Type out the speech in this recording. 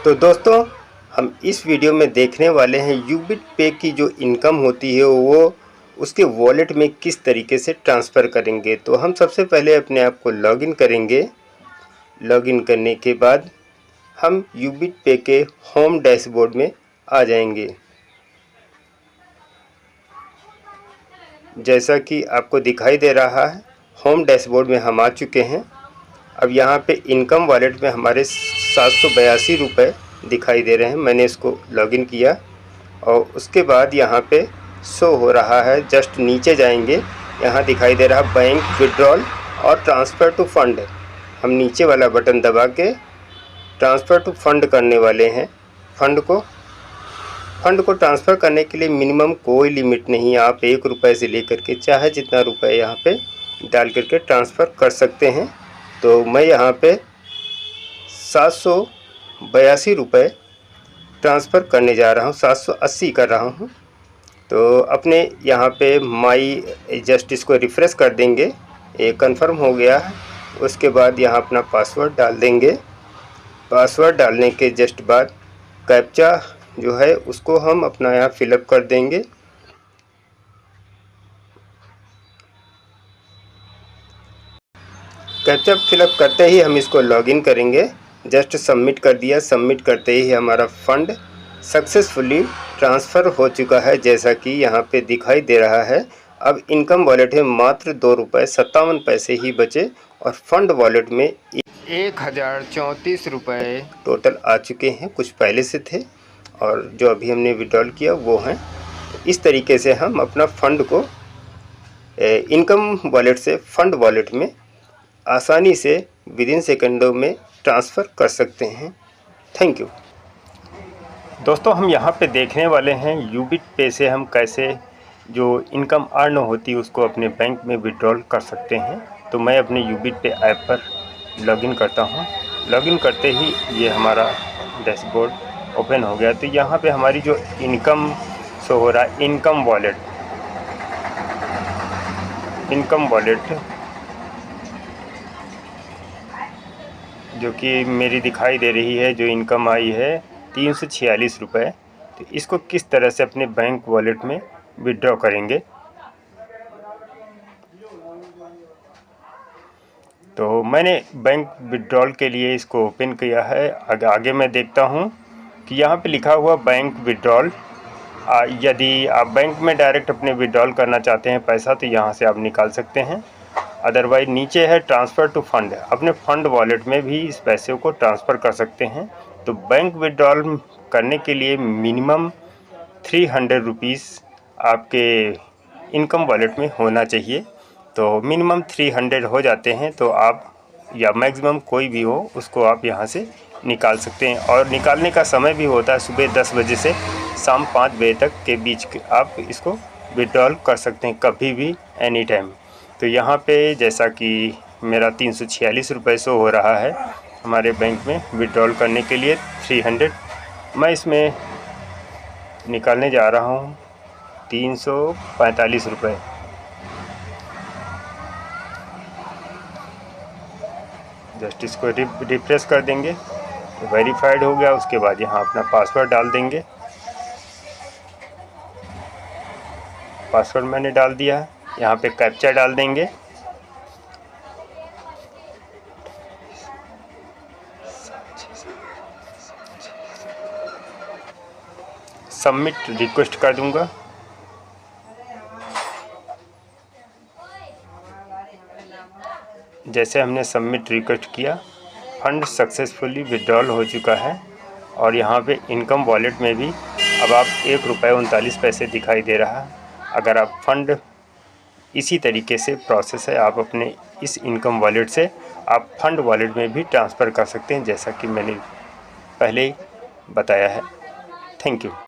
तो दोस्तों, हम इस वीडियो में देखने वाले हैं यूबिट पे की जो इनकम होती है वो उसके वॉलेट में किस तरीके से ट्रांसफ़र करेंगे। तो हम सबसे पहले अपने आप को लॉगिन करेंगे। लॉगिन करने के बाद हम यूबिट पे के होम डैशबोर्ड में आ जाएंगे। जैसा कि आपको दिखाई दे रहा है, होम डैशबोर्ड में हम आ चुके हैं। अब यहाँ पे इनकम वॉलेट में हमारे 782 रुपये दिखाई दे रहे हैं। मैंने इसको लॉगिन किया और उसके बाद यहाँ पे शो हो रहा है। जस्ट नीचे जाएंगे, यहाँ दिखाई दे रहा है बैंक विड्रॉल और ट्रांसफ़र टू फंड। हम नीचे वाला बटन दबा के ट्रांसफ़र टू फंड करने वाले हैं। फंड को ट्रांसफ़र करने के लिए मिनिमम कोई लिमिट नहीं। आप 1 रुपये से लेकर के चाहे जितना रुपये यहाँ पे डाल करके ट्रांसफ़र कर सकते हैं। तो मैं यहाँ पे 782 रुपये ट्रांसफ़र करने जा रहा हूँ, 780 कर रहा हूँ। तो अपने यहाँ पे माई जस्ट इसको रिफ़्रेश कर देंगे। ये कंफर्म हो गया है। उसके बाद यहाँ अपना पासवर्ड डाल देंगे। पासवर्ड डालने के जस्ट बाद कैप्चा जो है उसको हम अपना यहाँ फिलअप कर देंगे। कैप्चा फिलअप करते ही हम इसको लॉगिन करेंगे। जस्ट सबमिट कर दिया। सबमिट करते ही हमारा फ़ंड सक्सेसफुली ट्रांसफ़र हो चुका है, जैसा कि यहाँ पे दिखाई दे रहा है। अब इनकम वॉलेट में मात्र 2 रुपये 57 पैसे ही बचे और फंड वॉलेट में 1034 रुपये टोटल आ चुके हैं। कुछ पहले से थे और जो अभी हमने विड्रॉल किया वो हैं। इस तरीके से हम अपना फ़ंड को इनकम वॉलेट से फंड वॉलेट में आसानी से विदिन सेकंडों में ट्रांसफ़र कर सकते हैं। Thank you. दोस्तों, हम यहाँ पे देखने वाले हैं यूबिट पे से हम कैसे जो इनकम अर्न होती है उसको अपने बैंक में विड्रॉल कर सकते हैं। तो मैं अपने यूबिट पे ऐप पर लॉगिन करता हूँ। लॉगिन करते ही ये हमारा डैशबोर्ड ओपन हो गया। तो यहाँ पे हमारी जो इनकम शो हो रहा है, इनकम वॉलेट जो कि मेरी दिखाई दे रही है, जो इनकम आई है 346 रुपये। तो इसको किस तरह से अपने बैंक वॉलेट में विड्रॉ करेंगे। तो मैंने बैंक विड्रॉल के लिए इसको ओपन किया है। आगे मैं देखता हूँ कि यहाँ पे लिखा हुआ बैंक विड्रॉल। यदि आप बैंक में डायरेक्ट अपने विड्रॉल करना चाहते हैं पैसा, तो यहाँ से आप निकाल सकते हैं। अदरवाइज नीचे है ट्रांसफ़र टू फंड। अपने फंड वॉलेट में भी इस पैसे को ट्रांसफ़र कर सकते हैं। तो बैंक विड्रॉल करने के लिए मिनिमम 300 रुपीज़ आपके इनकम वॉलेट में होना चाहिए। तो मिनिमम 300 हो जाते हैं तो आप, या मैक्सिमम कोई भी हो, उसको आप यहाँ से निकाल सकते हैं। और निकालने का समय भी होता है सुबह 10 बजे से शाम 5 बजे तक के बीच आप इसको विड्रॉल कर सकते हैं, कभी भी, एनी टाइम। तो यहाँ पे जैसा कि मेरा 346 रुपये शो हो रहा है हमारे बैंक में विड्रॉल करने के लिए 300, मैं इसमें निकालने जा रहा हूँ 345 रुपये। जस्ट इसको रिफ्रेश कर देंगे तो वेरीफाइड हो गया। उसके बाद यहाँ अपना पासवर्ड डाल देंगे। पासवर्ड मैंने डाल दिया है। यहाँ पे कैप्चा डाल देंगे। सबमिट रिक्वेस्ट कर दूंगा। जैसे हमने सबमिट रिक्वेस्ट किया, फंड सक्सेसफुली विड्रॉल हो चुका है। और यहाँ पे इनकम वॉलेट में भी अब आप 1 रुपये 39 पैसे दिखाई दे रहा है। अगर आप फंड इसी तरीके से प्रोसेस है, आप अपने इस इनकम वॉलेट से आप फंड वॉलेट में भी ट्रांसफ़र कर सकते हैं, जैसा कि मैंने पहले ही बताया है। Thank you.